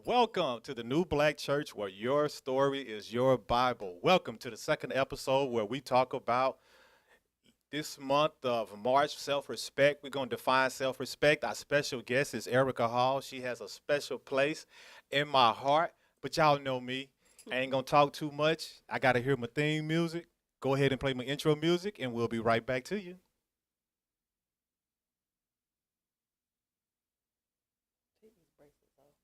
Welcome to the New Black Church where your story is your Bible. Welcome to the second episode where we talk about this month of March self respect. We're going to define self respect. Our special guest is Erica Hall. She has a special place in my heart, but y'all know me. I ain't going to talk too much. I got to hear my theme music. Go ahead and play my intro music, and we'll be right back to you. Take these bracelets off.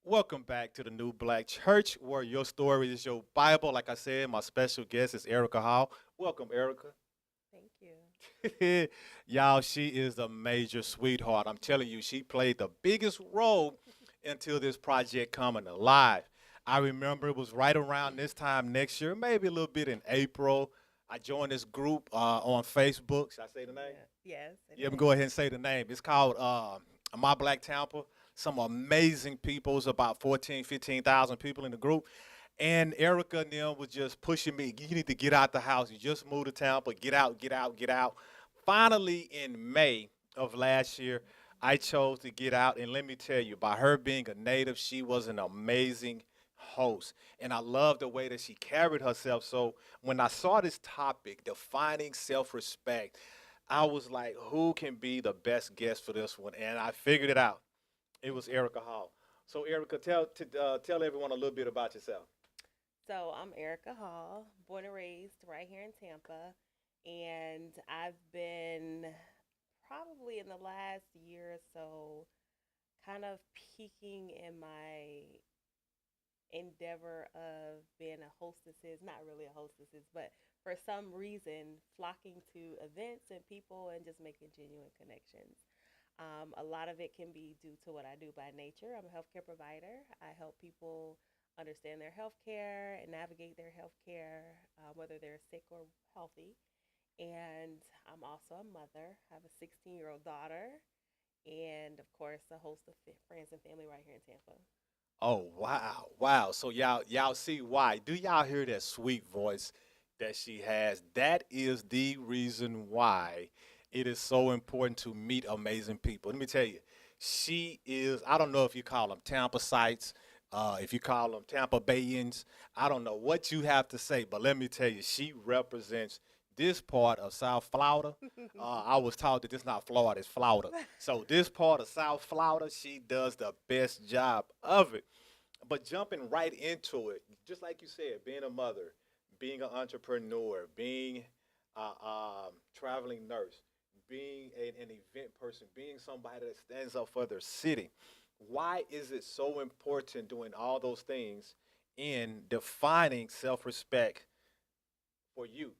Welcome back to the New Black Church where your story is your Bible. Like I said, my special guest is Erica Hall. Welcome, Erica. Thank you. Y'all, she is a major sweetheart. I'm telling you, she played the biggest role until this project coming alive. I remember it was right around this time next year, maybe a little bit in April. I joined this group on Facebook. Should I say the name? Yes, it Yeah, let me is. go ahead and say the name. It's called My Black Tampa. Some amazing people. It's about 14, 15,000 people in the group. And Erica and them was just pushing me. You need to get out the house. You just moved to Tampa. Get out, get out, get out. Finally, in May of last year, I chose to get out. And let me tell you, by her being a native, she was an amazing host. And I love the way that she carried herself. So when I saw this topic, defining self respect, I was like, who can be the best guest for this one? And I figured it out. It was Erica Hall. So, Erica, tell everyone a little bit about yourself. So I'm Erica Hall, born and raised right here in Tampa, and I've been probably in the last year or so kind of peaking in my endeavor of being a hostesses, not really a hostesses, but for some reason flocking to events and people and just making genuine connections. A lot of it can be due to what I do by nature. I'm a healthcare provider. I help people understand their healthcare and navigate their healthcare, whether they're sick or healthy. And I'm also a mother. I have a 16-year-old daughter, and of course, a host of friends and family right here in Tampa. Oh, wow. Wow. So, y'all see why. Do y'all hear that sweet voice that she has? That is the reason why it is so important to meet amazing people. Let me tell you, she is, I don't know if you call them Tampa sites, if you call them Tampa Bayans. I don't know what you have to say, but let me tell you, she represents this part of South Florida. I was taught that it's not Florida, it's Florida. So this part of South Florida, she does the best job of it. But jumping right into it, just like you said, being a mother, being an entrepreneur, being a traveling nurse, being an event person, being somebody that stands up for their city. Why is it so important doing all those things in defining self respect for you?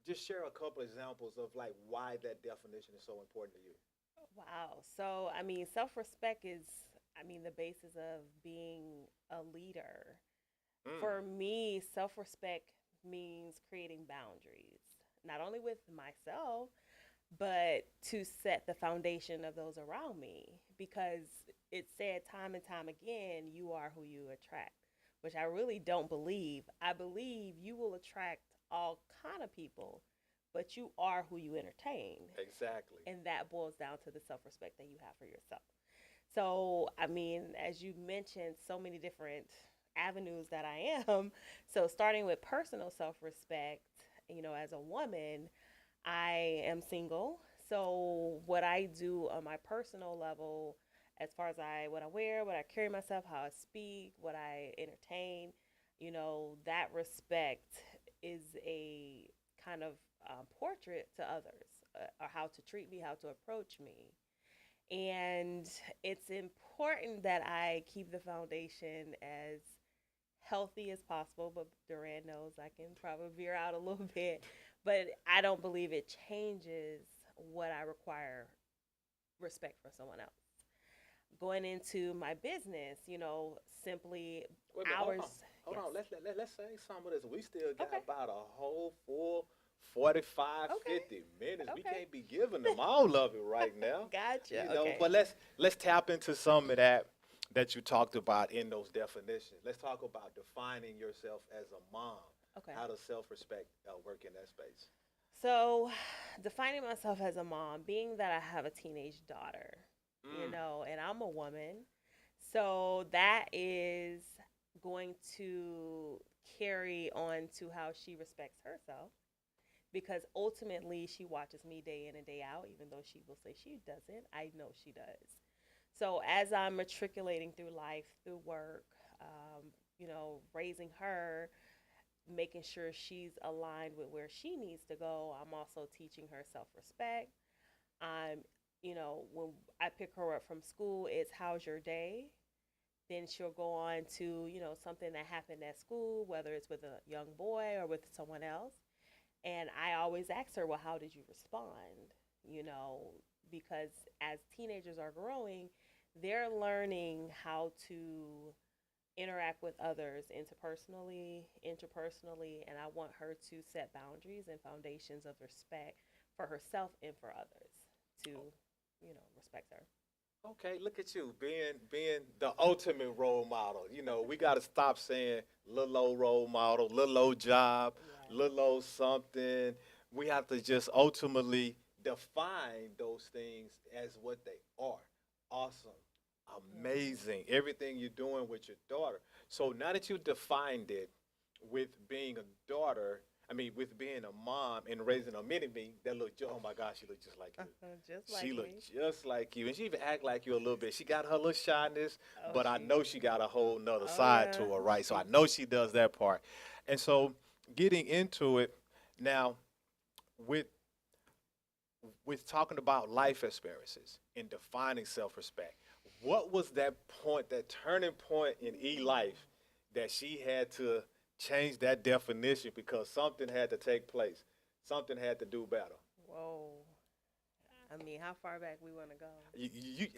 Just share a couple examples of like why that definition is so important to you. Wow. So, I mean, self respect is, the basis of being a leader. Mm, For me, self respect means creating boundaries, not only with myself, but to set the foundation of those around me. Because it's said time and time again, you are who you attract, which I really don't believe. I believe you will attract all kind of people, but you are who you entertain. exactly. And that boils down to the self respect that you have for yourself. So, as you mentioned, so many different avenues that I am. So, starting with personal self respect, as a woman, I am single. So what I do on my personal level, as far as what I wear, what I carry myself, how I speak, what I entertain, that respect is a kind of portrait to others, or how to treat me, how to approach me. And it's important that I keep the foundation as healthy as possible. But Duran knows I can probably veer out a little bit. But I don't believe it changes what I require respect for someone else. Going into my business, simply Wait a minute, hold hours. on. Hold Yes. on. Let's say some of this. We still got Okay. about a whole full 45, Okay. 50 minutes. We Okay. can't be giving them all of it right now. Gotcha. But Okay. let's tap into some of that you talked about in those definitions. Let's talk about defining yourself as a mom. Okay. How does self-respect work in that space? So, defining myself as a mom, being that I have a teenage daughter, Mm. and I'm a woman, so that is going to carry on to how she respects herself, because ultimately she watches me day in and day out, even though she will say she doesn't. I know she does. So, as I'm matriculating through life, through work, raising her, making sure she's aligned with where she needs to go. I'm also teaching her self respect. I'm, when I pick her up from school, it's how's your day? Then she'll go on to, something that happened at school, whether it's with a young boy or with someone else. And I always ask her, well, how did you respond? You know, because as teenagers are growing, they're learning how to interact with others interpersonally, and I want her to set boundaries and foundations of respect for herself and for others to, respect her. Okay, look at you being the ultimate role model. We got to stop saying little old role model, little old job, Yes. little old something. We have to just ultimately define those things as what they are. Awesome, Mm-hmm. amazing, everything you're doing with your daughter. So now that you defined it with being a daughter, I mean, with being a mom and raising a mini me, that look, oh my gosh, she looked just like you. Just She like me. looked just like you, and she even act like you a little bit. She got her little shyness, Oh, but I she know she do. got a whole nother Oh, side yeah. to her, right? So I She. know she does that part. And so, getting into it now, with talking about life experiences and defining self-respect, what was that point, that turning point in E life, that she had to change that definition because something had to take place, something had to do better? Whoa. I mean, how far back we want to go?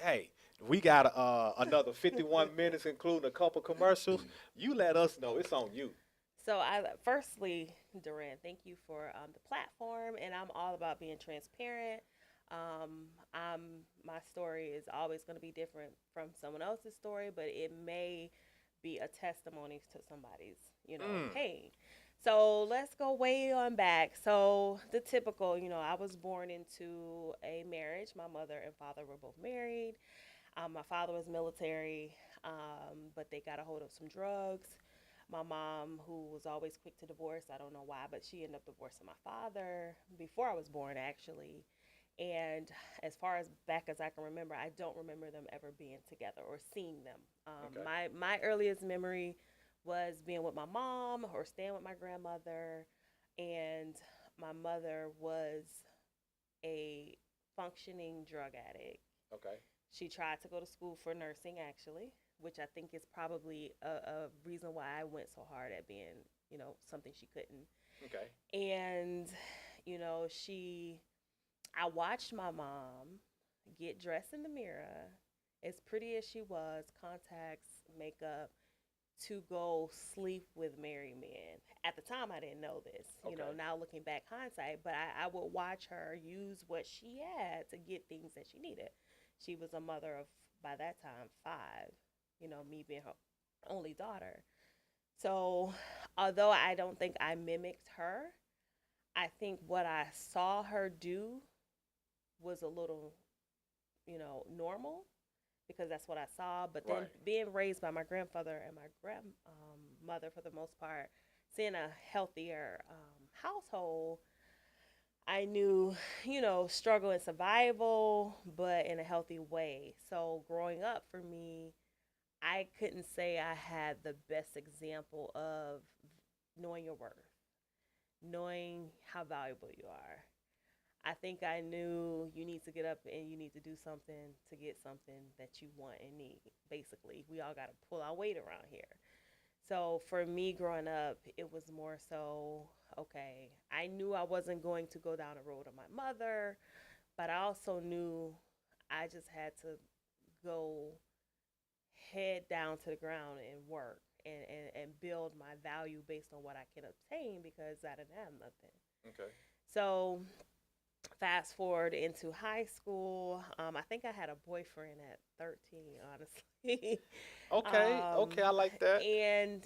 Hey, we got another 51 minutes, including a couple commercials. You let us know. It's on you. So I firstly, Duran, thank you for the platform, and I'm all about being transparent. My story is always going to be different from someone else's story, but it may be a testimony to somebody's, Mm, pain. So let's go way on back. So the typical, I was born into a marriage. My mother and father were both married. My father was military, but they got a hold of some drugs. My mom, who was always quick to divorce, I don't know why, but she ended up divorcing my father before I was born, actually. And as far as back as I can remember, I don't remember them ever being together or seeing them. okay. My earliest memory was being with my mom or staying with my grandmother, and my mother was a functioning drug addict. Okay. She tried to go to school for nursing, actually, which I think is probably a reason why I went so hard at being, something she couldn't. Okay. And, she, I watched my mom get dressed in the mirror, as pretty as she was, contacts, makeup, to go sleep with married men. At the time, I didn't know this, Okay. now looking back hindsight, but I would watch her use what she had to get things that she needed. She was a mother of, by that time, five, me being her only daughter. So, although I don't think I mimicked her, I think what I saw her do was a little, normal, because that's what I saw. But then Right. being raised by my grandfather and my grandmother, for the most part, seeing a healthier household, I I knew, struggle and survival, but in a healthy way. So growing up for me, I couldn't say I had the best example of knowing your worth, knowing how valuable you are. I think I knew you need to get up and you need to do something to get something that you want and need. Basically, we all got to pull our weight around here. So for me growing up, it was more so okay, I knew I wasn't going to go down the road of my mother, but I also knew I just had to go head down to the ground and work and build my value based on what I can obtain because I didn't have nothing. Okay. So fast forward into high school, I think I had a boyfriend at 13, honestly. Okay. Okay. I like that. And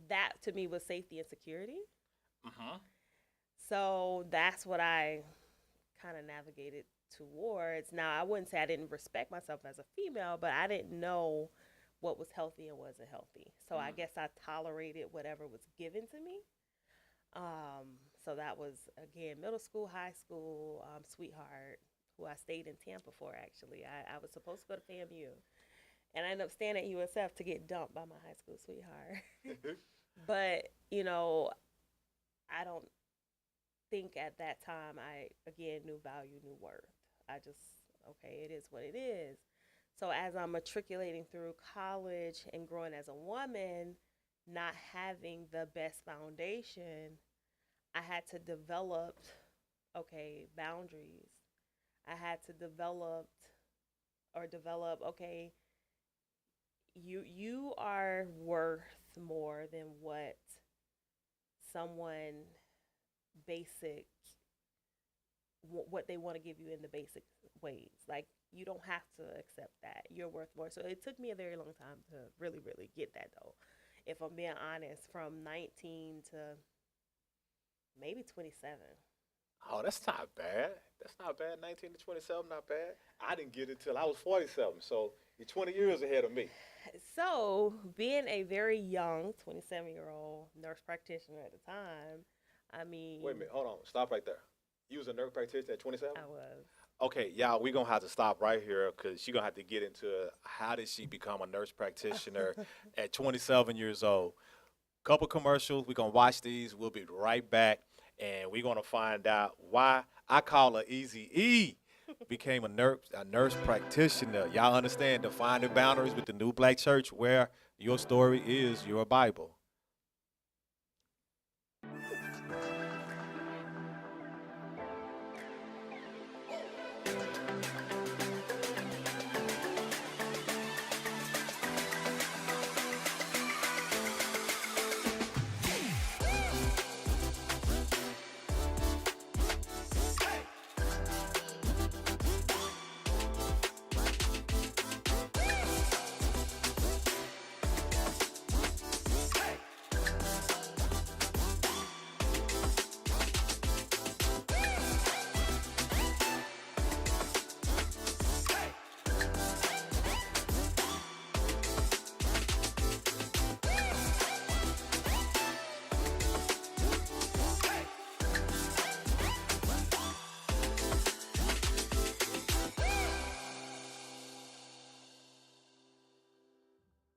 that to me was safety and security. Mhm. So that's what I kind of navigated towards. Now, I wouldn't say I didn't respect myself as a female, but I didn't know what was healthy and wasn't healthy. So I Mm. guess I tolerated whatever was given to me. So that was again middle school, high school, sweetheart, who I stayed in Tampa for actually. I was supposed to go to FAMU, and I ended up staying at USF to get dumped by my high school sweetheart. But I don't think at that time I again knew value, knew worth. I just okay, it is what it is. So as I'm matriculating through college and growing as a woman, not having the best foundation, I had to develop okay, boundaries. I had to develop okay, you are worth more than what someone basic what they want to give you in the basic ways. Like you don't have to accept that. You're worth more. So it took me a very long time to really, really get that though. If I'm being honest, from 19 to maybe 27. Oh, that's not bad. That's not bad. 19 to 27, not bad. I didn't get it till I was 47, so you're 20 years ahead of me. So being a very young 27-year-old nurse practitioner at the time, I Wait a mean, minute. Hold on. Stop right there. You was a nurse practitioner at 27? I was. Okay, y'all, we're gonna have to stop right here because she's gonna have to get into how did she become a nurse practitioner at 27 years old. Couple commercials. We're gonna watch these. We'll be right back, and we're gonna find out why I call her Easy E became a nurse practitioner. Y'all understand defining boundaries with the New Black Church, where your story is your Bible.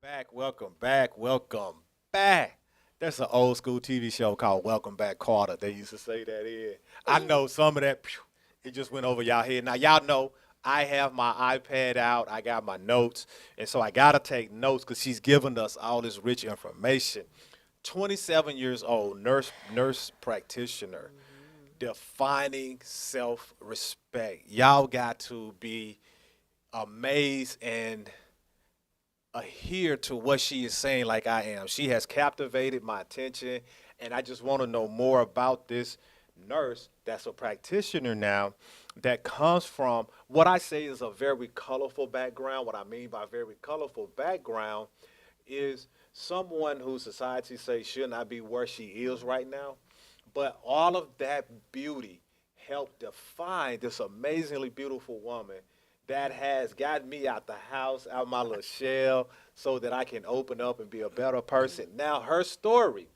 Back, welcome back, welcome back. That's an old school TV show called Welcome Back Carter. They used to say that in. I know some of that, phew, it just went over y'all head. Now, y'all know I have my iPad out, I got my notes, and so I got to take notes because she's giving us all this rich information. 27 years old, nurse practitioner, Mm-hmm. defining self respect. Y'all got to be amazed and adhere to what she is saying like I am. She has captivated my attention, and I just want to know more about this nurse that's a practitioner now that comes from what I say is a very colorful background. What I mean by very colorful background is someone who society says should not be where she is right now. But all of that beauty helped define this amazingly beautiful woman that has gotten me out the house, out my little shell, so that I can open up and be a better person. Now, her story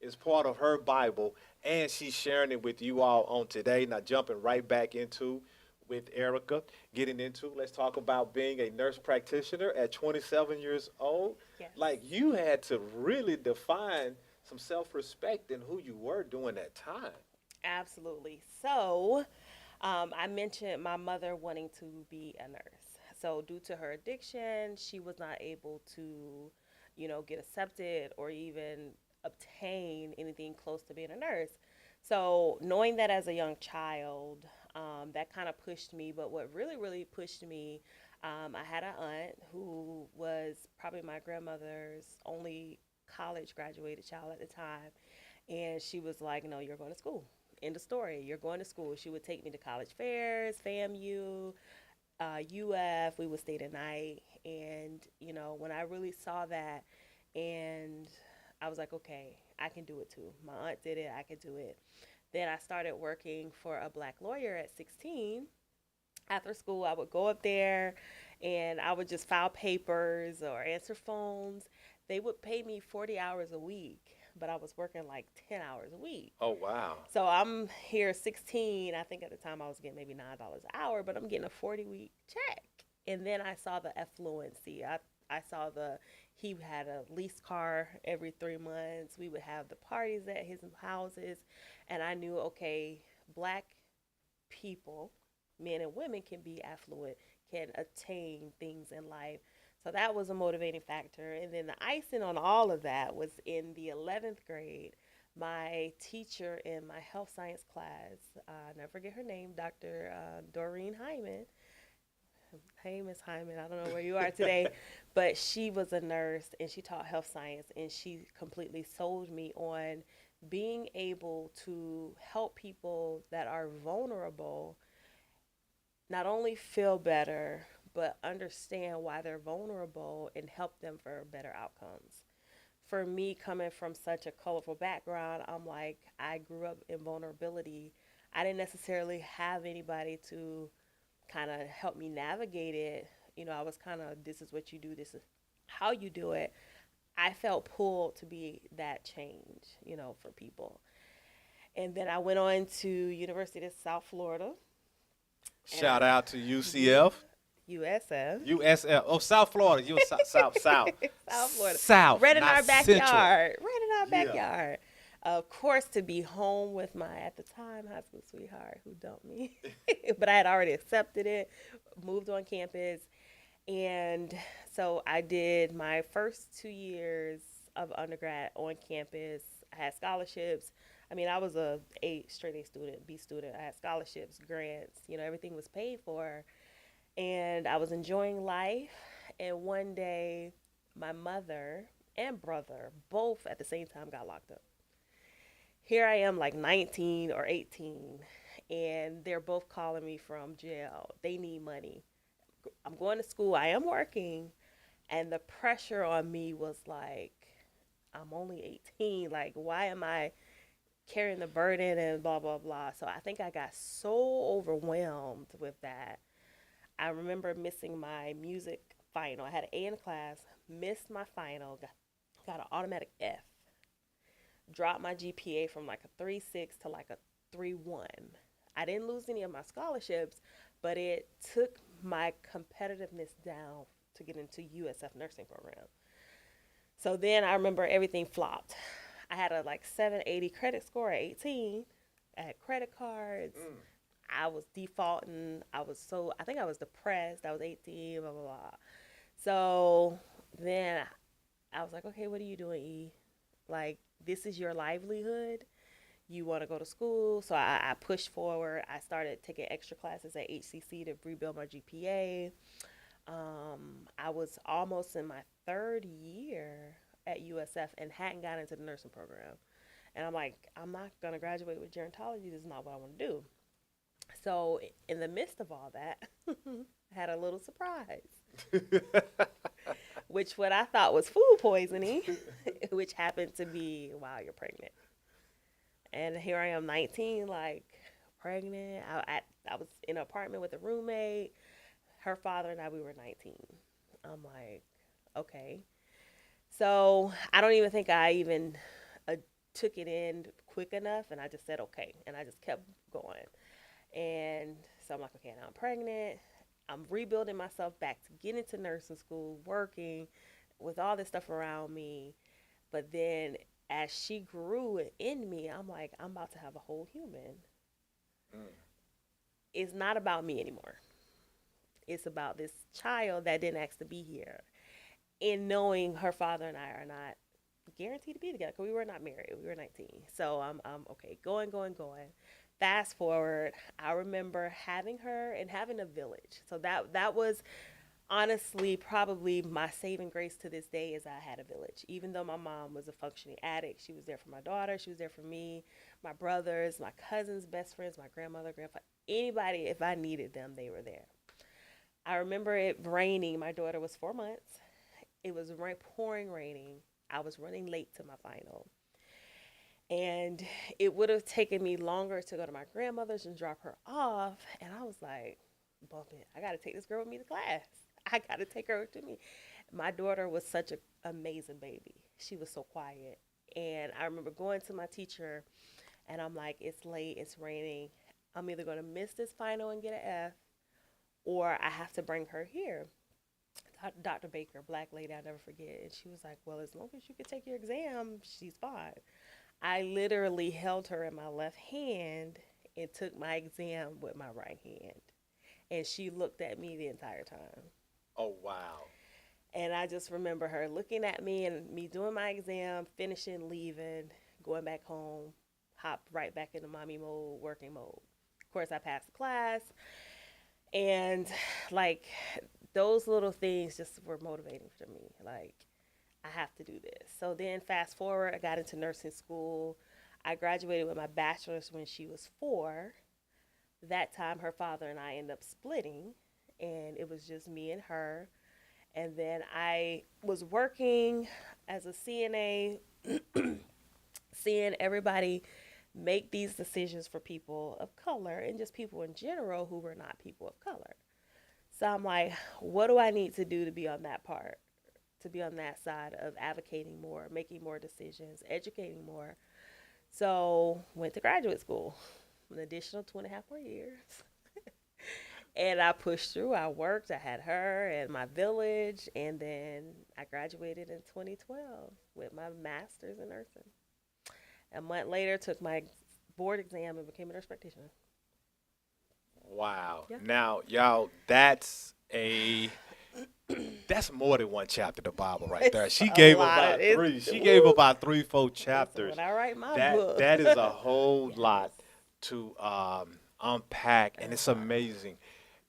is part of her Bible, and she's sharing it with you all on today. Now, jumping right back into with Erica, getting into, let's talk about being a nurse practitioner at 27 years old. Yes. Like, you had to really define some self respect in who you were during that time. Absolutely. So, I mentioned my mother wanting to be a nurse. So, due to her addiction, she was not able to, get accepted or even obtain anything close to being a nurse. So, knowing that as a young child, that kind of pushed me. But what really, really pushed me, I had an aunt who was probably my grandmother's only college graduated child at the time. And she was like, no, you're going to school. End of story. You're going to school. She would take me to college fairs, FAMU, UF. We would stay the night. And, when I really saw that, and I was like, okay, I can do it too. My aunt did it. I could do it. Then I started working for a black lawyer at 16. After school, I would go up there and I would just file papers or answer phones. They would pay me 40 hours a week, but I was working like 10 hours a week. Oh, wow. So I'm here 16. I think at the time I was getting maybe $9 an hour, but I'm getting a 40-week check. And then I saw the affluency. I saw he had a leased car every 3 months. We would have the parties at his houses. And I knew, okay, black people, men and women, can be affluent, can attain things in life. So that was a motivating factor. And then the icing on all of that was in the 11th grade. My teacher in my health science class, I never forget her name, Dr. Doreen Hyman. Hey, Miss Hyman, I don't know where you are today, but she was a nurse and she taught health science, and she completely sold me on being able to help people that are vulnerable not only feel better, but understand why they're vulnerable and help them for better outcomes. For me, coming from such a colorful background, I'm like, I grew up in vulnerability. I didn't necessarily have anybody to kind of help me navigate it. I was kind of, this is what you do, this is how you do it. I felt pulled to be that change, for people. And then I went on to University of South Florida. Shout out to UCF. USF. USF. Oh, South Florida. You South. South Florida. South. Right in our not Central. backyard. Right in our Yeah. backyard. Of course, to be home with my, at the time, high school sweetheart who dumped me. But I had already accepted it, moved on campus. And so I did my first 2 years of undergrad on campus. I had scholarships. I mean, I was straight A student, B student. I had scholarships, grants, everything was paid for. And I was enjoying life. And one day, my mother and brother both at the same time got locked up. Here I am, like 19 or 18, and they're both calling me from jail. They need money. I'm going to school. I am working. And the pressure on me was like, I'm only 18. Like, why am I carrying the burden and blah, blah, blah. So I think I got so overwhelmed with that. I remember missing my music final. I had an A in class, missed my final, got an automatic F. Dropped my GPA from like a 3.6 to like a 3.1. I didn't lose any of my scholarships, but it took my competitiveness down to get into USF nursing program. So then I remember everything flopped. I had a like 780 credit score at 18. I had credit cards. I was defaulting. I think I was depressed. I was 18, blah, blah, blah. So then I was like, okay, what are you doing, E? Like, this is your livelihood. You want to go to school. So I pushed forward. I started taking extra classes at HCC to rebuild my GPA. I was almost in my third year at USF and hadn't gotten into the nursing program. And I'm like, I'm not going to graduate with gerontology. This is not what I want to do. So in the midst of all that, I had a little surprise, which what I thought was food poisoning, which happened to be while you're pregnant. And here I am, 19, like pregnant. I was in an apartment with a roommate. Her father and I, we were 19. I'm like, okay. So I don't even think I even took it in quick enough, and I just said okay, and I just kept going. And so I'm like, okay, now I'm pregnant. I'm rebuilding myself back to get into nursing school, working with all this stuff around me. But then as she grew in me, I'm like, I'm about to have a whole human. Mm. It's not about me anymore. It's about this child that didn't ask to be here. And knowing her father and I are not guaranteed to be together because we were not married. We were 19. So I'm okay, going, going, going. Fast forward, I remember having her and having a village. So that was honestly probably my saving grace to this day is I had a village. Even though my mom was a functioning addict, she was there for my daughter, she was there for me, my brothers, my cousins, best friends, my grandmother, grandfather, anybody. If I needed them, they were there. I remember it raining. My daughter was 4 months. It was pouring raining. I was running late to my final. And it would have taken me longer to go to my grandmother's and drop her off. And I was like, bumping, I got to take this girl with me to class. I got to take her with me. My daughter was such an amazing baby. She was so quiet. And I remember going to my teacher and I'm like, it's late, it's raining. I'm either going to miss this final and get an F or I have to bring her here. Dr. Baker, black lady, I'll never forget. And she was like, well, as long as you can take your exam, she's fine. I literally held her in my left hand and took my exam with my right hand. And she looked at me the entire time. Oh, wow. And I just remember her looking at me and me doing my exam, finishing, leaving, going back home, hop right back into mommy mode, working mode. Of course, I passed the class. And like those little things just were motivating for me. Like, I have to do this. So then, fast forward, I got into nursing school. I graduated with my bachelor's when she was 4. That time, her father and I ended up splitting, and it was just me and her. And then I was working as a CNA, seeing everybody make these decisions for people of color and just people in general who were not people of color. So I'm like, what do I need to do to be on that part? To be on that side of advocating more, making more decisions, educating more. So went to graduate school, an additional 2.5 more years. And I pushed through. I worked. I had her and my village, and then I graduated in 2012 with my master's in nursing. A month later, took my board exam and became a nurse practitioner. Wow. Yeah. Now, y'all, that's more than one chapter of the Bible right there. It's She a gave lot about of it. three. She gave Woo. about 3, 4 Listen, chapters. when I write my That book, that is a whole yes, lot to unpack, and it's uh-huh. amazing.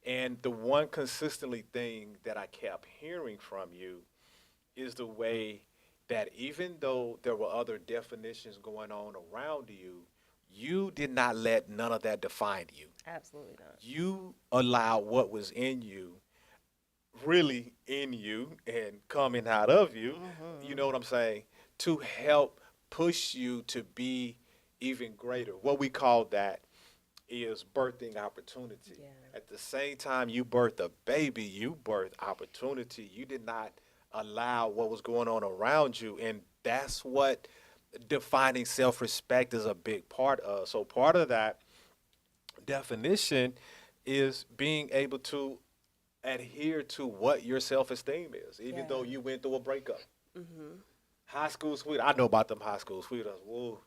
And the one consistently thing that I kept hearing from you is the way that even though there were other definitions going on around you, you did not let none of that define you. Absolutely not. You allowed what was in you, really in you and coming out of you, you Mm-hmm. know what I'm saying, to help push you to be even greater. What we call that is birthing opportunity. Yeah. At the same time you birth a baby, you birth opportunity. You did not allow what was going on around you, and that's what defining self-respect is a big part of. So part of that definition is being able to adhere to what your self-esteem is, even Yeah. though you went through a breakup. Mm-hmm. High school sweet, I know about them high school sweethearts. Whoa,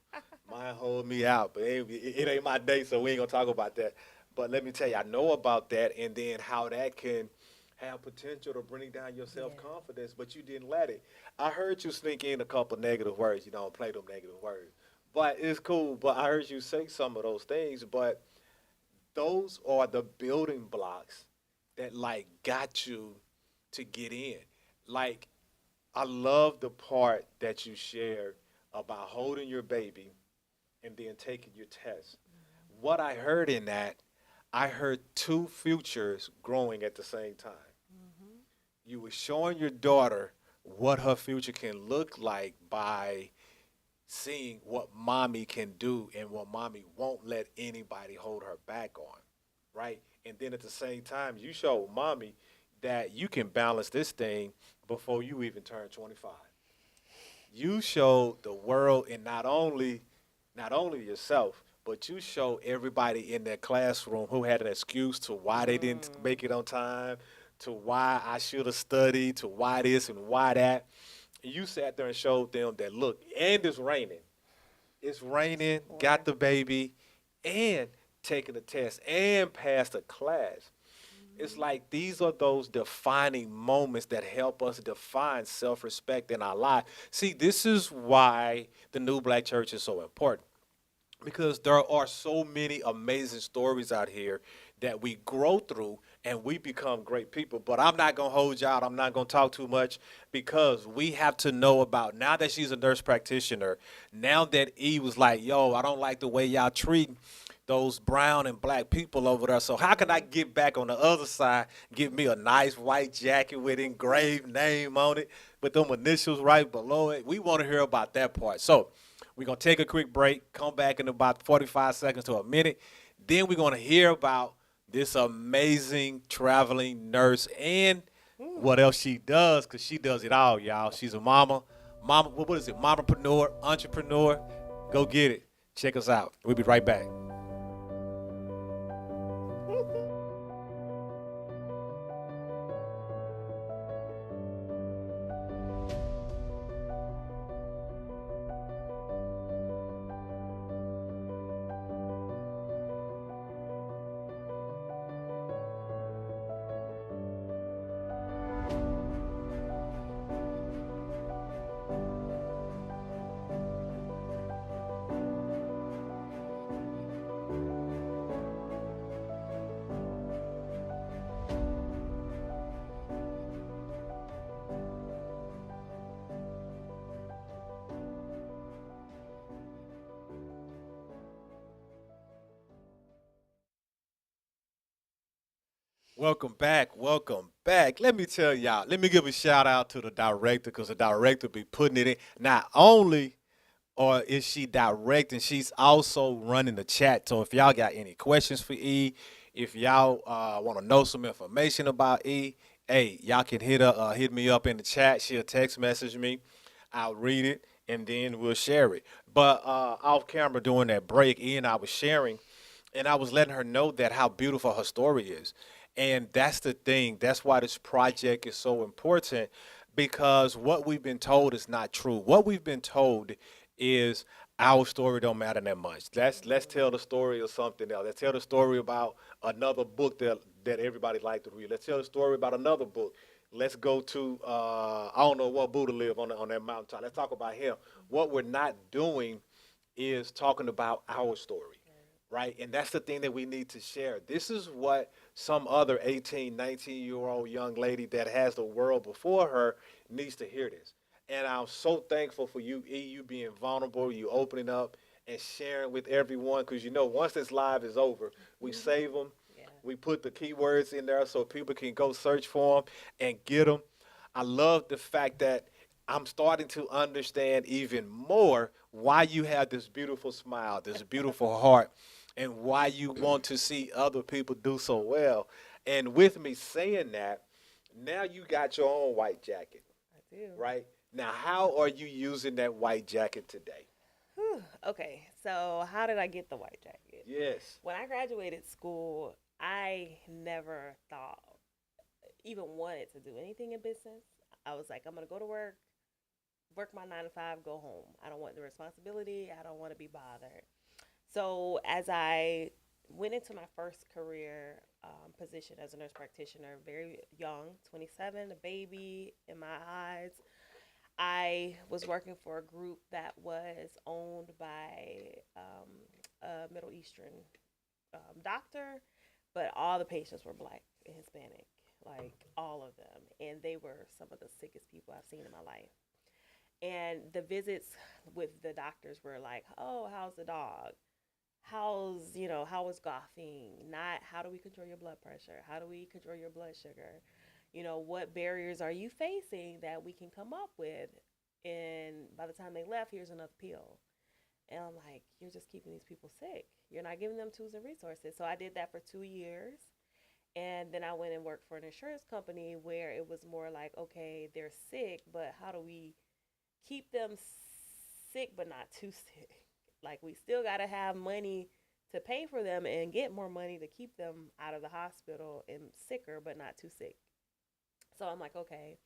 mine hold me out, but it ain't my day, so we ain't gonna talk about that. But let me tell you, I know about that, and then how that can have potential to bring down your Yeah. self-confidence, but you didn't let it. I heard you sneak in a couple negative words. You don't play them negative words, but it's cool. But I heard you say some of those things, but those are the building blocks that like got you to get in. Like, I love the part that you shared about holding your baby and then taking your test. What I heard in that, I heard two futures growing at the same time. Mm-hmm. You were showing your daughter what her future can look like by seeing what mommy can do and what mommy won't let anybody hold her back on, right? And then at the same time, you show mommy that you can balance this thing before you even turn 25. You showed the world, and not only yourself, but you showed everybody in that classroom who had an excuse to why they didn't Mm. make it on time, to why I should have studied, to why this and why that. You sat there and showed them that look, and it's raining. It's raining, got Or the baby, and taking the test and passed the class. It's Mhm. like these are those defining moments that help us define self respect in our life. See, this is why the New Black Church is so important because there are so many amazing stories out here that we grow through and we become great people. But I'm not going to hold you out. I'm not going to talk too much because we have to know about now that she's a nurse practitioner, now that E was like, yo, I don't like the way y'all treat those brown and black people over there. So how can I Mhm. get back on the other side, get me a nice white jacket with engraved name on it, with them initials right below it? We want to hear about that part. So we're going to take a quick break, come back in about 45 seconds to a minute. Then we're going to hear about this amazing traveling nurse and Mm. what else she does, because she does it all, y'all. She's a mama, what is it? Mamapreneur, entrepreneur. Go get it. Check us out. We'll be right back. Welcome back. Welcome back. Let me tell y'all, let me give a shout out to the director because the director be putting it in. Not only or is she directing, she's also running the chat. So if y'all got any questions for E, if y'all want to know some information about E, hey, y'all can hit me up in the chat. She'll text message me. I'll read it and then we'll share it. But off camera during that break, E and I was sharing and I was letting her know that how beautiful her story is. And that's the thing. That's why this project is so important because what we've been told is not true. What we've been told is our story don't matter that much. Let's tell the story of something else. Let's tell the story about another book that everybody like to read. Let's tell the story about another book. Let's go to I don't know what Buddha lived on that mountaintop. Let's talk about him. What we're not doing is talking about our story, right? And that's the thing that we need to share. This is what some other 18, 19-year-old young lady that has the world before her needs to hear this. And I'm so thankful for you, E, you being vulnerable, you opening up and sharing with everyone. Because you know, once this live is over, we Mhm. save them, Yeah. we put the keywords in there so people can go search for them and get them. I love the fact that I'm starting to understand even more why you have this beautiful smile, this beautiful heart, and why you want to see other people do so well. And with me saying that, now you got your own white jacket, I do. right? Now, how are you using that white jacket today? Whew. Okay, so how did I get the white jacket? Yes. When I graduated school, I never thought, even wanted to do anything in business. I was like, I'm gonna go to work, work my 9 to 5, go home. I don't want the responsibility. I don't want to be bothered. So as I went into my first career position as a nurse practitioner, very young, 27, a baby in my eyes, I was working for a group that was owned by a Middle Eastern doctor, but all the patients were black and Hispanic, like all of them. And they were some of the sickest people I've seen in my life. And the visits with the doctors were like, oh, how's the dog? How was golfing? Not how do we control your blood pressure? How do we control your blood sugar? What barriers are you facing that we can come up with? And by the time they left, here's another pill. And I'm like, you're just keeping these people sick. You're not giving them tools and resources. So I did that for 2 years. And then I went and worked for an insurance company where it was more like, okay, they're sick, but how do we keep them sick but not too sick. Like we still got to have money to pay for them and get more money to keep them out of the hospital and sicker but not too sick. So I'm like, okay.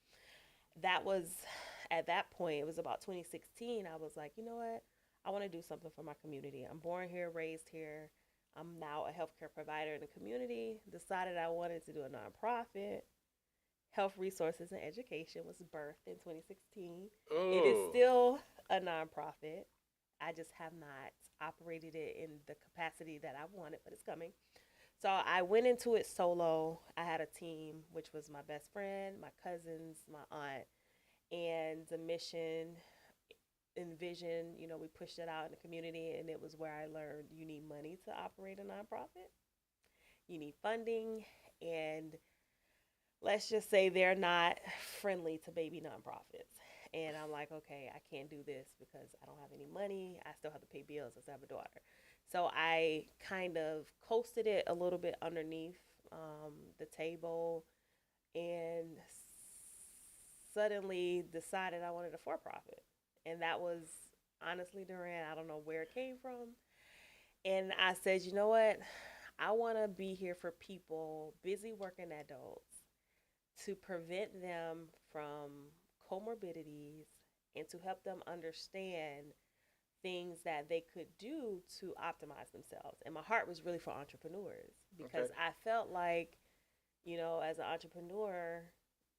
That was at that point, it was about 2016. I was like, you know what? I want to do something for my community. I'm born here, raised here. I'm now a healthcare provider in the community. Decided I wanted to do a nonprofit. Health Resources and Education was birthed in 2016. It is Oh, still a nonprofit. I just have not operated it in the capacity that I wanted, but it's coming. So I went into it solo. I had a team, which was my best friend, my cousins, my aunt, and the mission and vision. We pushed it out in the community, and it was where I learned you need money to operate a nonprofit. You need funding, and let's just say they're not friendly to baby nonprofits. And I'm like, okay, I can't do this because I don't have any money. I still have to pay bills as I have a daughter. So I kind of coasted it a little bit underneath the table and suddenly decided I wanted a for profit. And that was honestly, Duran, I don't know where it came from. And I said, you know what? I want to be here for people, busy working adults, to prevent them from comorbidities and to help them understand things that they could do to optimize themselves. And my heart was really for entrepreneurs because okay. I felt like, as an entrepreneur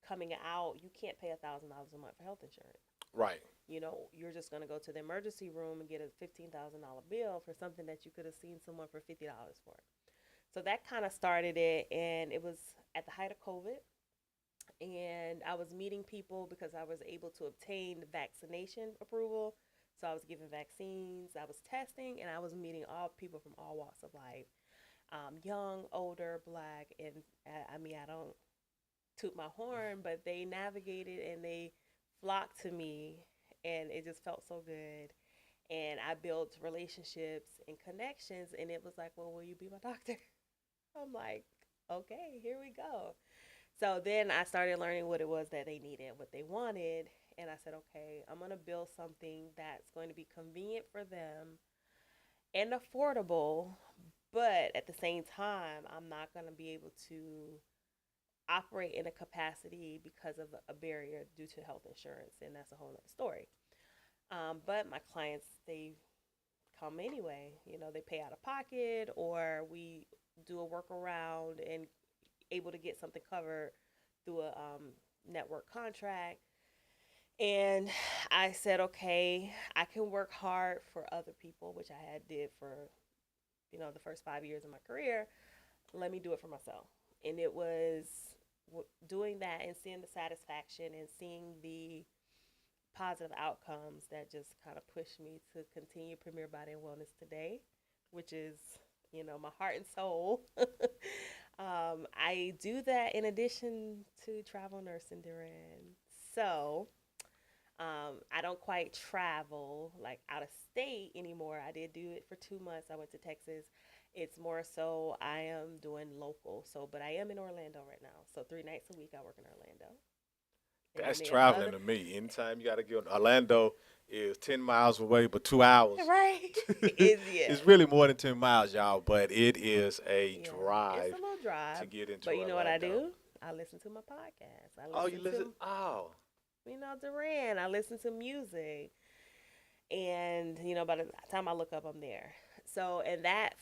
coming out, you can't pay $1,000 a month for health insurance. Right. You're just going to go to the emergency room and get a $15,000 bill for something that you could have seen someone for $50 for. So that kind of started it, and it was at the height of COVID. And I was meeting people because I was able to obtain vaccination approval. So I was giving vaccines, I was testing, and I was meeting all people from all walks of life, young, older, black, and I mean, I don't toot my horn, but they navigated and they flocked to me, and it just felt so good. And I built relationships and connections, and it was like, well, will you be my doctor? I'm like, okay, here we go. So then I started learning what it was that they needed, what they wanted. And I said, okay, I'm going to build something that's going to be convenient for them and affordable. But at the same time, I'm not going to be able to operate in a capacity because of a barrier due to health insurance. And that's a whole other story. But my clients, they come anyway. They pay out of pocket, or we do a workaround and able to get something covered through a network contract. And I said, okay, I can work hard for other people, which I had did for the first 5 years of my career. Let me do it for myself. And it was doing that and seeing the satisfaction and seeing the positive outcomes that just kind of pushed me to continue Premier Body and Wellness today, which is my heart and soul. I do that in addition to travel nursing, Duran. So I don't quite travel like out of state anymore. I did do it for 2 months. I went to Texas. It's more so I am doing local. So, but I am in Orlando right now. So 3 nights a week I work in Orlando. And then That's the traveling other, to me. Anytime you got to go, Orlando is 10 miles away, but 2 hours. right? Is yeah, It's really more than 10 miles, y'all, but it is a yeah. It's a drive little to drive, get into but you know what I Orlando. do? I listen to my podcast. I Oh, you listen listen? to Oh, Duran. I listen to music, and by the time I look up, I'm there. So, and that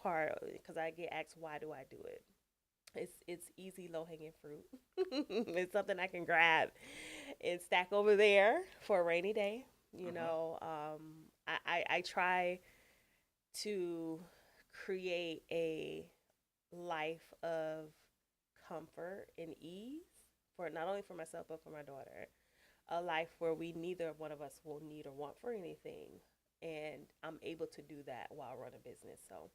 part, because I get asked why do I do it? It's easy, low hanging fruit. It's something I can grab and stack over there for a rainy day. hmm, I try to create a life of comfort and ease for not only for myself but for my daughter. A life where we neither one of us will need or want for anything, and I'm able to do that while running a business. So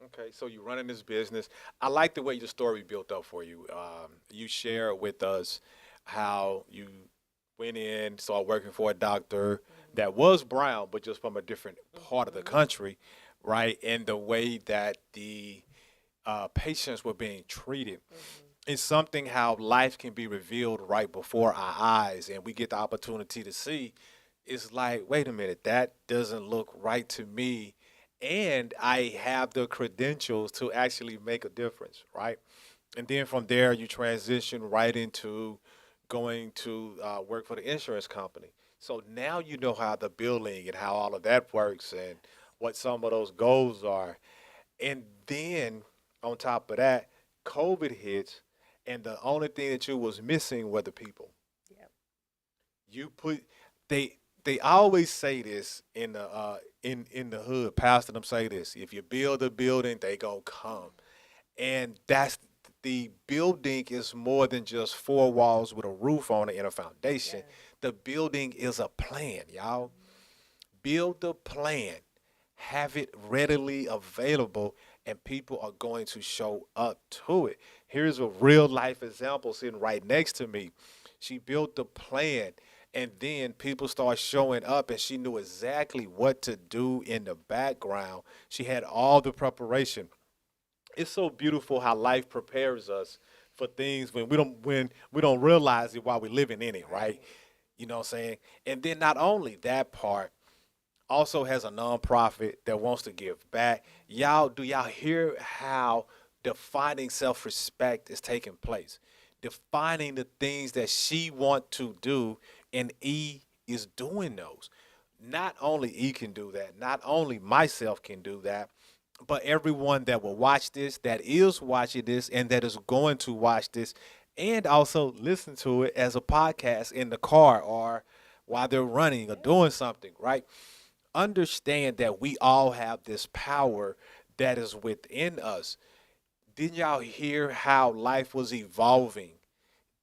okay. So you're running this business. I like the way your story built up for you. You share with us how you went in, started working for a doctor that mhm, was brown, but just from a different part of the mhm, country, right? And the way that the patients were being treated. mhm, It's something how life can be revealed right before our eyes, and we get the opportunity to see. It's like, wait a minute, that doesn't look right to me, and I have the credentials to actually make a difference, right? And then from there, you transition right into going to work for the insurance company. So now you know how the billing and how all of that works and what some of those goals are. And then on top of that, COVID hits, and the only thing that you was missing were the people. Yep. You put they they always say this in the in the hood. Pastor them say this: if you build a building, they gonna come, and that's the building is more than just four walls with a roof on it and a foundation. Yes. The building is a plan, y'all. Build the plan, have it readily available, and people are going to show up to it. Here's a real life example sitting right next to me. She built the plan, and then people start showing up, and she knew exactly what to do in the background. She had all the preparation. It's so beautiful how life prepares us for things when we don't realize it while we're living in it, right? Right. You know what I'm saying? And then not only that part, also has a nonprofit that wants to give back. Do y'all hear how defining self-respect is taking place? Defining the things that she want to do, and E is doing those. Not only E can do that, not only myself can do that, but everyone that will watch this, that is watching this, and that is going to watch this, and also listen to it as a podcast in the car or while they're running or Yeah. doing something, right? Understand that we all have this power that is within us. Didn't y'all hear how life was evolving?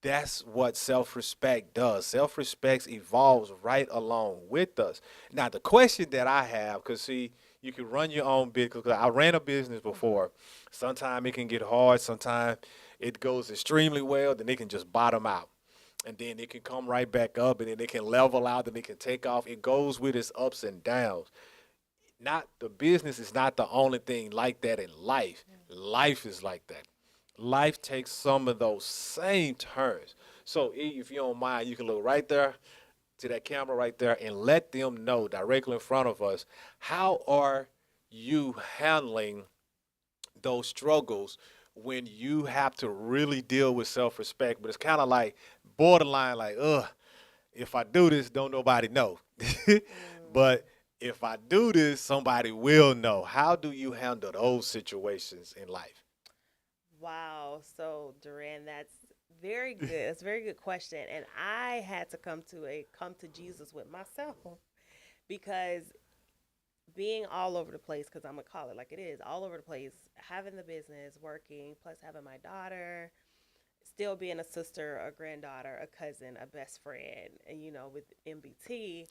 That's what self respect does. Self respect evolves right along with us. Now, the question that I have, because see, you can run your own business. 'Cause I ran a business before. Sometimes it can get hard. Sometimes it goes extremely well. Then it can just bottom out. And then it can come right back up. And then it can level out. And it can take off. It goes with its ups and downs. Not the business is not the only thing like that in life. Life is like that. Life takes some of those same turns. So if you don't mind, you can look right there to that camera right there and let them know directly in front of us, how are you handling those struggles when you have to really deal with self-respect? But it's kind of like borderline, like, ugh, if I do this, don't nobody know. Mm. But if I do this, somebody will know. How do you handle those situations in life? Wow. So, Duran, that's very good. That's a very good question. And I had to come to Jesus with myself because being all over the place, because I'm gonna call it like it is, all over the place, having the business, working, plus having my daughter, still being a sister, a granddaughter, a cousin, a best friend, and with MBT,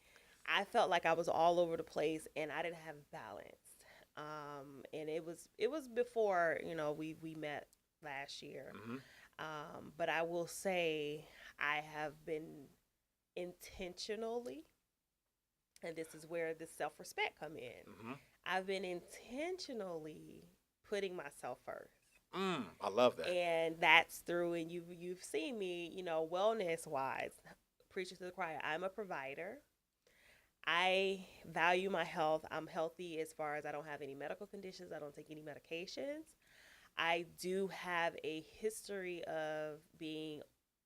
I felt like I was all over the place and I didn't have balance. And it was before we met last year. Hmm. But I will say I have been intentionally, and this is where the self respect come in. Hmm. I've been intentionally putting myself first. I love that. And that's through, and you've seen me, wellness wise, preaching to the choir. I'm a provider. I value my health. I'm healthy as far as I don't have any medical conditions. I don't take any medications. I do have a history of being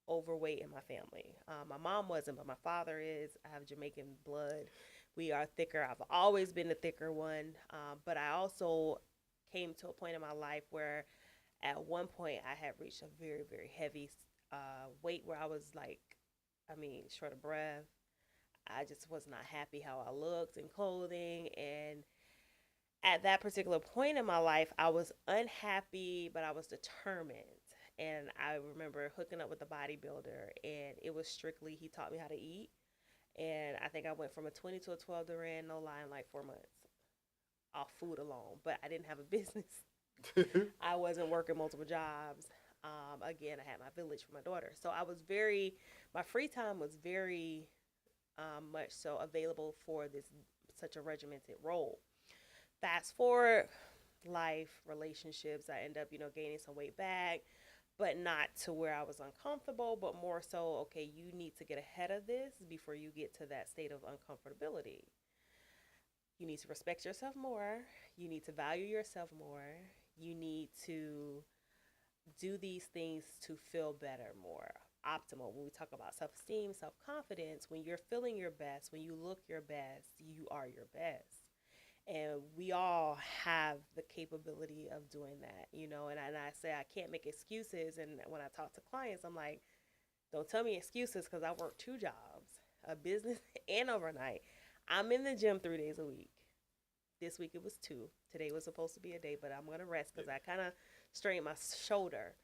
overweight in my family. My mom wasn't, but my father is. I have Jamaican blood. We are thicker. I've always been the thicker one. But I also came to a point in my life where at one point I had reached a very, very heavy weight where I was like, I mean, short of breath. I just was not happy how I looked in clothing. And at that particular point in my life, I was unhappy, but I was determined. And I remember hooking up with a bodybuilder, and it was strictly, he taught me how to eat. And I think I went from a 20 to a 12 Duran, no lie, in like 4 months off food alone. But I didn't have a business. I wasn't working multiple jobs. Again, I had my village for my daughter. So my free time was very much so available for this such a regimented role. Fast forward, life, relationships, I end up, gaining some weight back. but not to where I was uncomfortable, but more so, okay, you need to get ahead of this before you get to that state of uncomfortability. You need to respect yourself more. You need to value yourself more. You need to do these things to feel better, more optimal. When we talk about self esteem, self confidence, when you're feeling your best, when you look your best, you are your best. And we all have the capability of doing that, and I say I can't make excuses. And when I talk to clients, I'm like, don't tell me excuses, because I work two jobs, a business and overnight. I'm in the gym 3 days a week. This week it was two. Today was supposed to be a day, but I'm going to rest because I kind of strained my shoulder.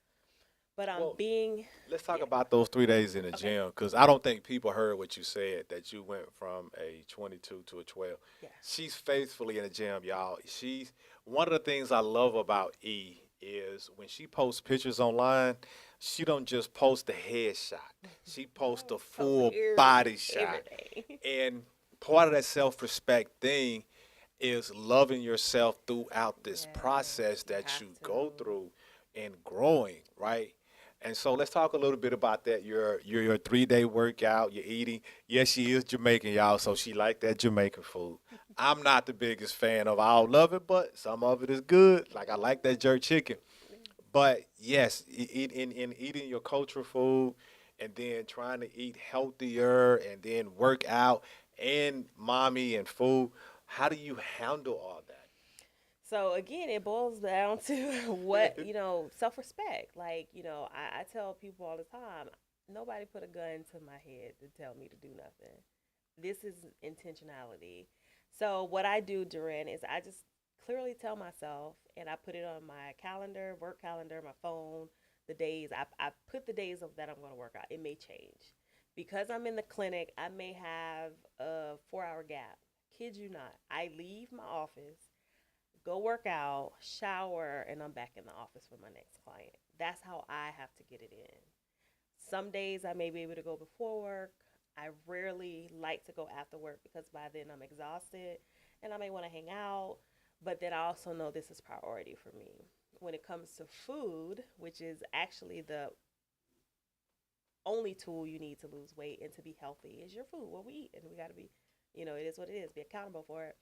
But I'm Well, being, let's talk yeah, about those 3 days in the okay, gym because I don't think people heard what you said that you went from a 22 to a 12. yeah, She's faithfully in the gym, y'all. She's one of the things I love about E is when she posts pictures online, she don't just post the headshot. She posts the post full body shot. everything. And part of that self-respect thing is loving yourself throughout this process Yes, you that have you go to. through and growing, right? And so let's talk a little bit about that. Your 3 day workout, you're eating. Yes, she is Jamaican, y'all, so she like that Jamaican food. I'm not the biggest fan of all of it, but some of it is good. Like I like that jerk chicken. But yes, in eating your cultural food and then trying to eat healthier and then work out and mommy and food, how do you handle all So again, it boils down to what, that? self respect. Like, I tell people all the time, nobody put a gun to my head to tell me to do nothing. This is intentionality. So what I do, Duran, is I just clearly tell myself, and I put it on my calendar, work calendar, my phone, the days. I put the days of that I'm going to work out. It may change. Because I'm in the clinic, I may have a 4 hour gap. Kid you not. I leave my office, go work out, shower, and I'm back in the office for my next client. That's how I have to get it in. Some days I may be able to go before work. I rarely like to go after work because by then I'm exhausted and I may want to hang out. But then I also know this is priority for me. When it comes to food, which is actually the only tool you need to lose weight and to be healthy, is your food, what we eat. And we got to be, it is what it is, be accountable for it.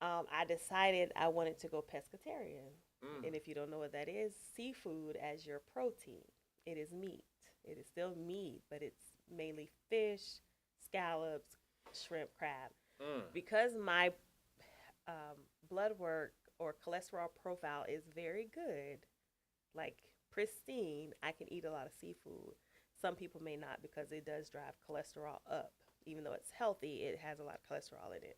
I decided I wanted to go pescatarian. Mm. And if you don't know what that is, seafood as your protein. It is meat. It is still meat, but it's mainly fish, scallops, shrimp, crab. Mm. Because my blood work or cholesterol profile is very good, like pristine, I can eat a lot of seafood. Some people may not because it does drive cholesterol up. Even though it's healthy, it has a lot of cholesterol in it.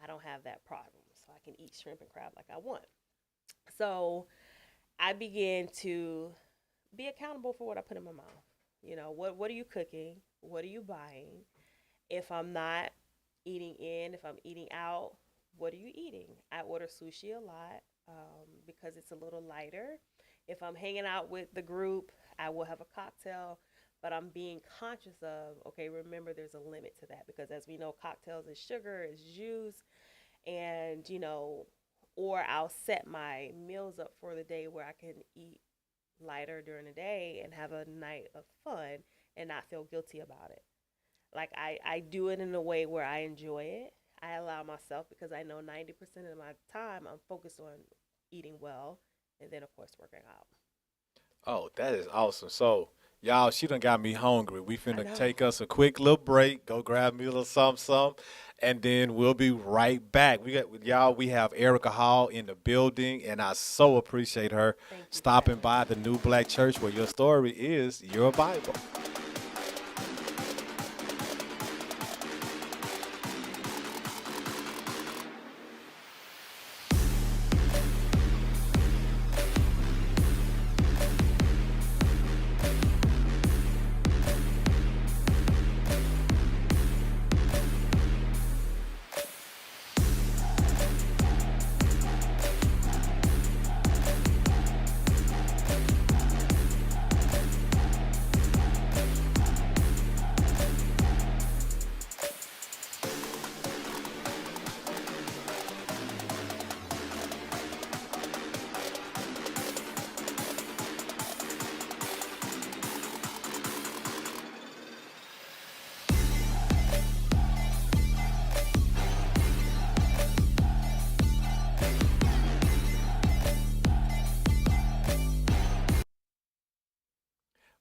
I don't have that problem, so I can eat shrimp and crab like I want. So I began to be accountable for what I put in my mouth. What are you cooking? What are you buying? If I'm not eating in, if I'm eating out, what are you eating? I order sushi a lot because it's a little lighter. If I'm hanging out with the group, I will have a cocktail, but I'm being conscious of, okay, remember there's a limit to that because as we know, cocktails is sugar, is juice, and, or I'll set my meals up for the day where I can eat lighter during the day and have a night of fun and not feel guilty about it. Like I do it in a way where I enjoy it. I allow myself because I know 90% of my time I'm focused on eating well and then, of course, working out. Oh, that is awesome. So, y'all, she done got me hungry. We I finna know. take us a quick little break, go grab me a little something, and then we'll be right back. Y'all, we have Erica Hall in the building, and I so appreciate her Thank you for stopping having by me. the New Black Church where your story is your Bible.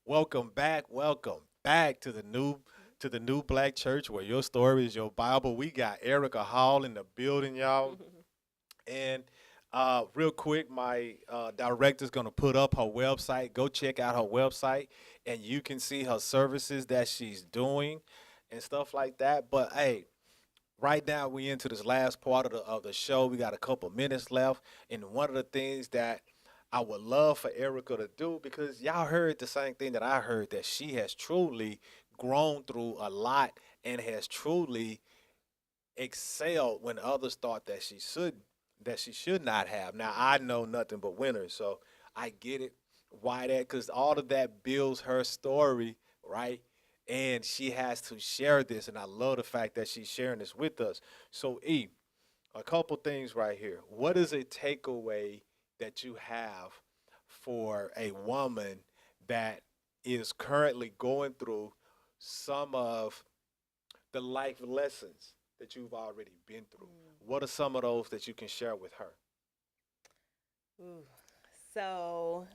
Welcome back to the new Black Church where your story is your Bible. We got Erica Hall in the building, y'all. And real quick, my director's gonna put up her website. Go check out her website, and you can see her services that she's doing and stuff like that. But hey, right now we into this last part of the show. We got a couple minutes left, and one of the things that I would love for Erica to do, because y'all heard the same thing that I heard, that she has truly grown through a lot and has truly excelled when others thought that she should not have. Now I know nothing but winners, so I get it. Why that? Because all of that builds her story, right? And she has to share this, and I love the fact that she's sharing this with us. So E, a couple things right here. What is a takeaway that you have for a woman that is currently going through some of the life lessons that you've already been through? What are some of those that you can share with her? Ooh. So,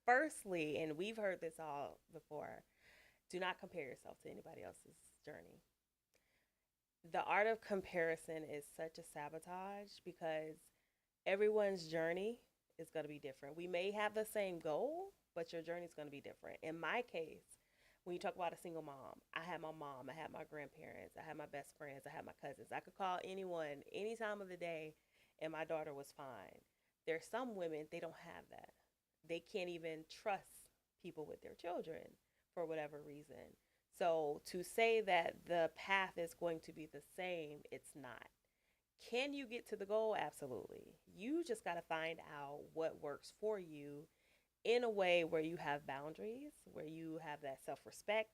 firstly, and we've heard this all before, do not compare yourself to anybody else's journey. The art of comparison is such a sabotage because everyone's journey is going to be different. We may have the same goal, but your journey is going to be different. In my case, when you talk about a single mom, I had my grandparents, I had my best friends, I had my cousins. I could call anyone any time of the day, and my daughter was fine. There's some women, they don't have that. They can't even trust people with their children for whatever reason. So to say that the path is going to be the same, it's not. Can you get to the goal? Absolutely. You just got to find out what works for you in a way where you have boundaries, where you have that self respect,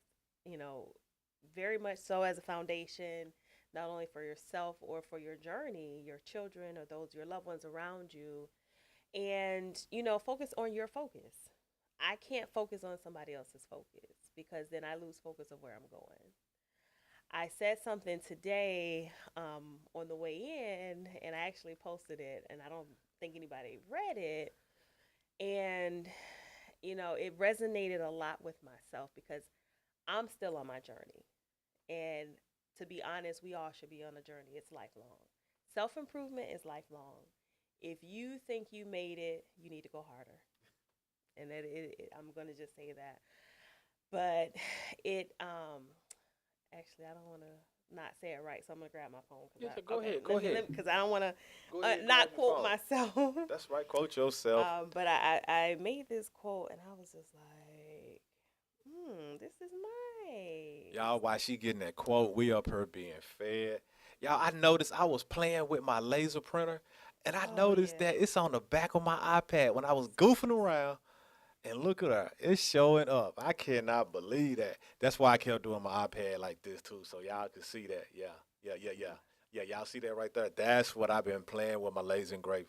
you know, very much so as a foundation, not only for yourself or for your journey, your children or those, your loved ones around you. And, focus on your focus. I can't focus on somebody else's focus because then I lose focus of where I'm going. I said something today on the way in, and I actually posted it, and I don't think anybody read it. And, it resonated a lot with myself because I'm still on my journey. And to be honest, we all should be on a journey. It's lifelong. Self improvement is lifelong. If you think you made it, you need to go harder. And I'm going to just say that. But it, actually, I don't want to not say it right, so I'm gonna grab my phone Yeah, because go okay, ahead, go ahead. because I don't want to Go ahead, grab not your quote phone. myself. That's right, quote yourself. But I made this quote and I was just like, this is nice. Y'all, while she getting that quote, we up here being fed. Y'all, I noticed I was playing with my laser printer, and I Oh noticed yeah. that it's on the back of my iPad when I was goofing around. And look at her, it's showing up. I cannot believe that. That's why I kept doing my iPad like this too, so y'all can see that. Yeah. Y'all see that right there? That's what I've been playing with my laser engraver.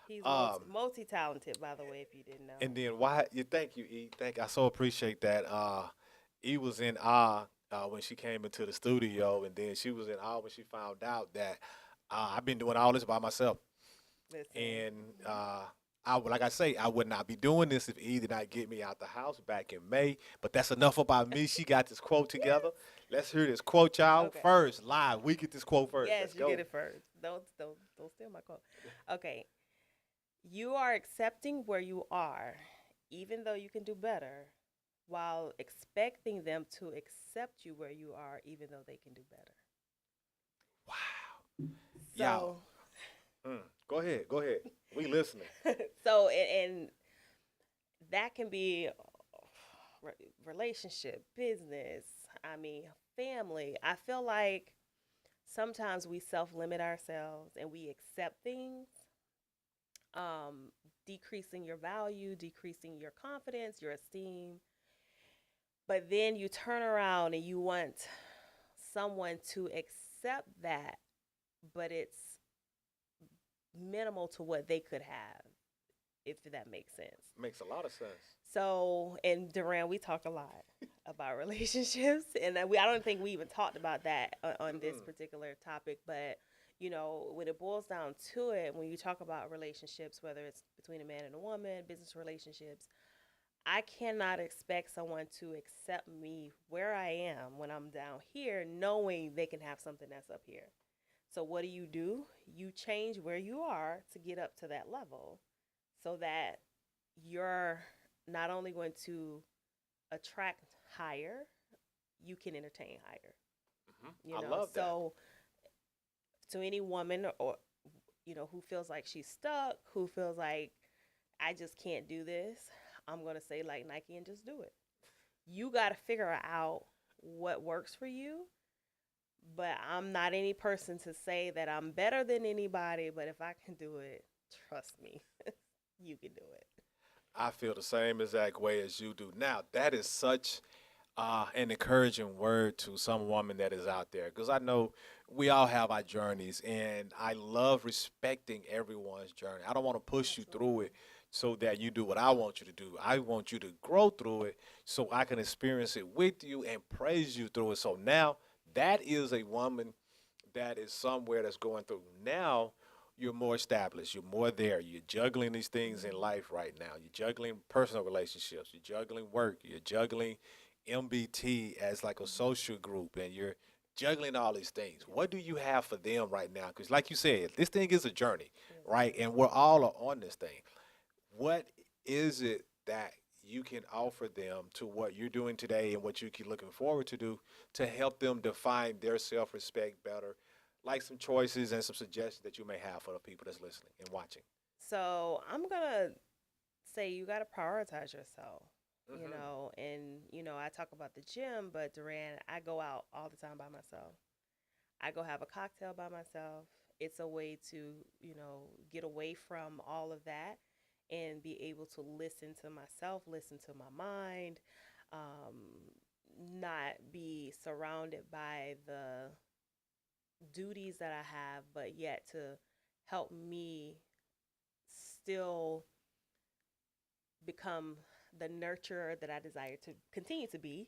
He's Um, multi talented, by the way, if you didn't know. and then why? You thank you, E. Thank. I so appreciate that. E was in awe when she came into the studio, and then she was in awe when she found out that I've been doing all this by myself. Listen. And like I say, I would not be doing this if E did not get me out the house back in May. But that's enough about me. She got this quote together. Let's hear this quote, y'all. Okay. First, live. We get this quote first. Yes, Let's you go. get it first. Don't steal my quote. Okay. You are accepting where you are, even though you can do better, while expecting them to accept you where you are, even though they can do better. Wow. Y'all, So, go ahead. Go ahead. We listening. so, and that can be relationship, business, I mean, family. I feel like sometimes we self limit ourselves and we accept things, um, decreasing your value, decreasing your confidence, your esteem. But then you turn around and you want someone to accept that, but it's minimal to what they could have, if that makes sense. Makes a lot of sense. So, and Duran, we talk a lot about relationships, and I don't think we even talked about that on this Mm-mm. particular topic. But when it boils down to it, when you talk about relationships, whether it's between a man and a woman, business relationships, I cannot expect someone to accept me where I am when I'm down here, knowing they can have something that's up here. So, what do? You change where you are to get up to that level so that you're not only going to attract higher, you can entertain higher. I love that. So to any woman or who feels like she's stuck, who feels like I just can't do this, I'm going to say like Nike and just do it. You got to figure out what works for you, but I'm not any person to say that I'm better than anybody, but if I can do it, trust me, you can do it. I feel the same exact way as you do. Now, that is such an encouraging word to some woman that is out there, because I know we all have our journeys, and I love respecting everyone's journey. I don't want to push you through Absolutely. it so that you do what I want you to do. I want you to grow through it so I can experience it with you and praise you through it. So now that is a woman that is somewhere that's going through. Now you're more established, you're more there, you're juggling these things in Mm-hmm. life right now. You're juggling personal relationships, you're juggling work, you're juggling MBT as like a Mm-hmm. social group, and you're juggling all these things. Yes. What do you have for them right now? Because, like you said, this thing is a journey, Yes. right? And we're all are on this thing. What is it that you can offer them to what you're doing today and what you keep looking forward to do to help them define their self respect better? Like some choices and some suggestions that you may have for the people that's listening and watching. So I'm gonna say you gotta prioritize yourself. Hmm. And I talk about the gym, but Duran, I go out all the time by myself. I go have a cocktail by myself. It's a way to, get away from all of that and be able to listen to myself, listen to my mind, um, not be surrounded by the duties that I have, but yet to help me still become the nurturer that I desire to continue to be.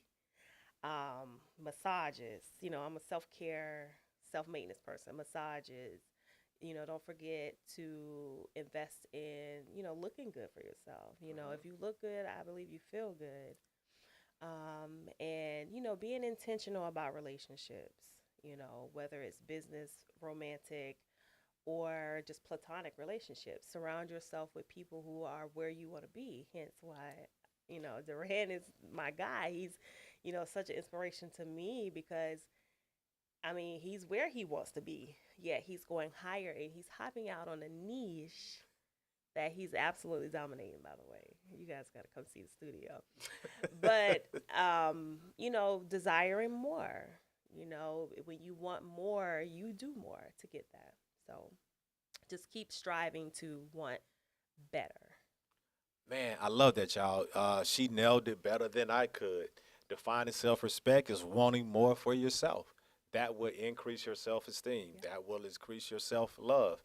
Massages, I'm a self care, self maintenance person. Massages, don't forget to invest in, looking good for yourself. Hmm. If you look good, I believe you feel good. And, being intentional about relationships, whether it's business, romantic, or just platonic relationships. Surround yourself with people who are where you want to be. Hence why, Duran is my guy. He's, such an inspiration to me because, I mean, he's where he wants to be, yet he's going higher and he's hopping out on a niche that he's absolutely dominating, by the way. You guys got to come see the studio. But, desiring more. When you want more, you do more to get that. So just keep striving to want better. Man, I love that, y'all. She nailed it better than I could. Defining self respect is wanting more for yourself. That will increase your self esteem. Yeah. That will increase your self love.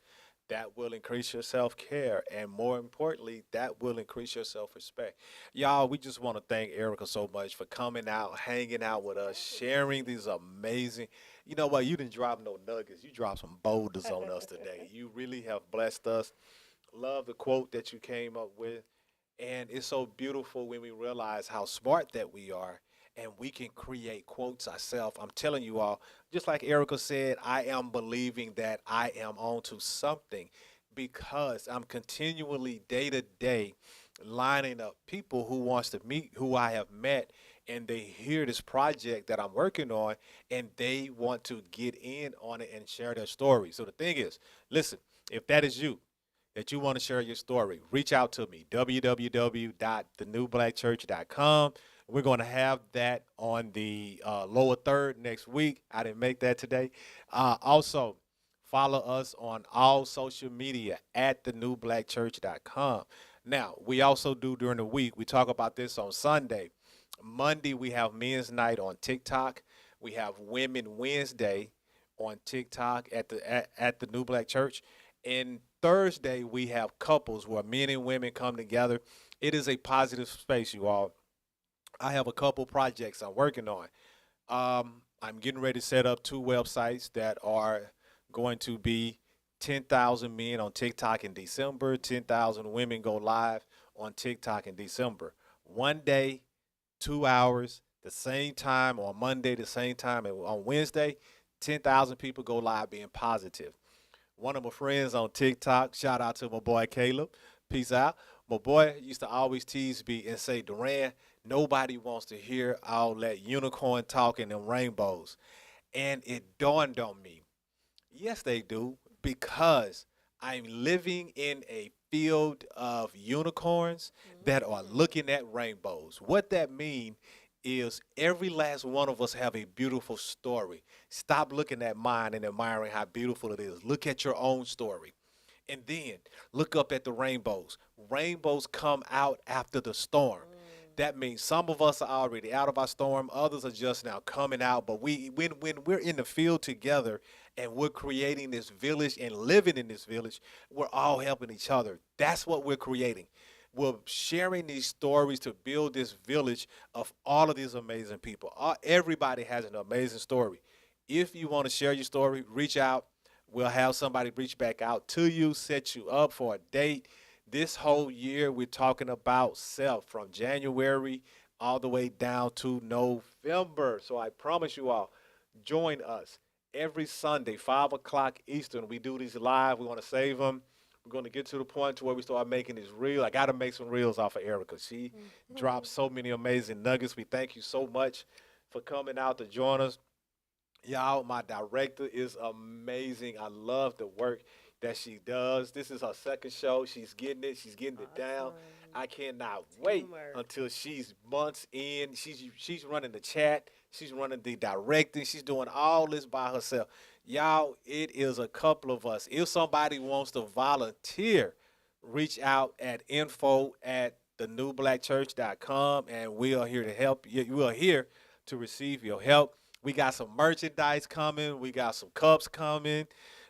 That will increase your self care. And more importantly, that will increase your self respect. Y'all, we just want to thank Erica so much for coming out, hanging out Thanks with for us, having me. sharing these amazing. You know what? You didn't drop no nuggets. You dropped some boulders on us today. You really have blessed us. Love the quote that you came up with. And it's so beautiful when we realize how smart that we are and we can create quotes ourselves. I'm telling you all, just like Erica said, I am believing that I am onto something because I'm continually day to day lining up people who wants to meet who I have met and they hear this project that I'm working on and they want to get in on it and share their story. So the thing is, listen, if that is you, that you want to share your story, reach out to me, www.thenewblackchurch.com. We're going to have that on the lower third next week. I didn't make that today. Also, follow us on all social media at thenewblackchurch.com. Now, we also do during the week, we talk about this on Sunday. Monday, we have men's night on TikTok. We have Women Wednesday on TikTok at the New Black Church. And Thursday, we have couples where men and women come together. It is a positive space, you all. I have a couple projects I'm working on. I'm getting ready to set up two websites that are going to be 10,000 men on TikTok in December, 10,000 women go live on TikTok in December. one day, 2 hours, the same time on Monday, the same time, and on Wednesday, 10,000 people go live being positive. One of my friends on TikTok, shout out to my boy Caleb, peace out. My boy used to always tease me and say, Duran, nobody wants to hear all that unicorn talking and rainbows. And it dawned on me, yes, they do, because I'm living in a field of unicorns that are Mm. looking at rainbows. What that means is every last one of us have a beautiful story. Stop looking at mine and admiring how beautiful it is. Look at your own story. And then look up at the rainbows. Rainbows come out after the storm. Mm. That means some of us are already out of our storm, others are just now coming out. But when we're in the field together and we're creating this village and living in this village, we're all helping each other. That's what we're creating. We're sharing these stories to build this village of all of these amazing people. Everybody has an amazing story. If you want to share your story, reach out. We'll have somebody reach back out to you, set you up for a date. This whole year, we're talking about self from January all the way down to November. So I promise you all, join us every Sunday, 5 o'clock Eastern. We do these live. We want to save them. We're going to get to the point to where we start making this real. I got to make some reels off of Erica. She dropped so many amazing nuggets. We thank you so much for coming out to join us. Y'all, my director is amazing. I love the work that she does. This is her second show. She's getting it. She's getting it down. Awesome. I cannot wait Teamwork. until she's months in. She's running the chat. She's running the directing. She's doing all this by herself. Y'all, it is a couple of us. If somebody wants to volunteer, reach out at info at thenewblackchurch.com and we are here to help you. We are here to receive your help. We got some merchandise coming. We got some cups coming.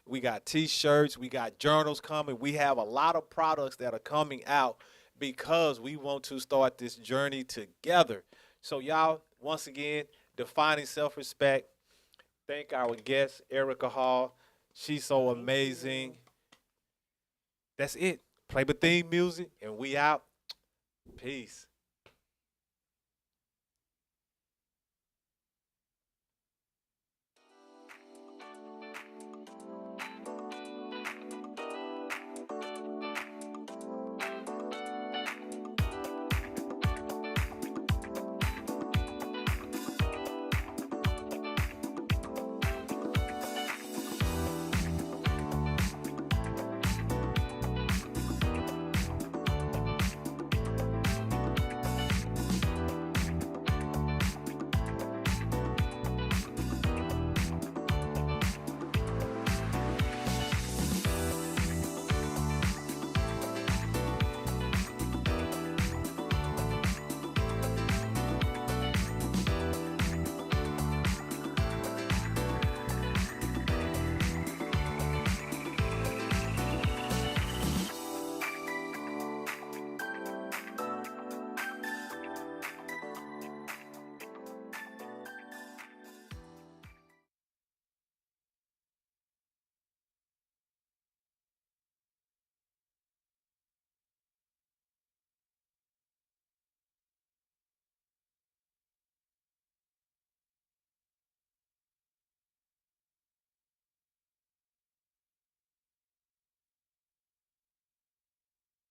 We got t-shirts. We got journals coming. We have a lot of products that are coming out because we want to start this journey together. So y'all, once again, defining self-respect. Thank our guest, Erica Hall. She's so Thank amazing. you. That's it. Play the theme music and we out. Peace.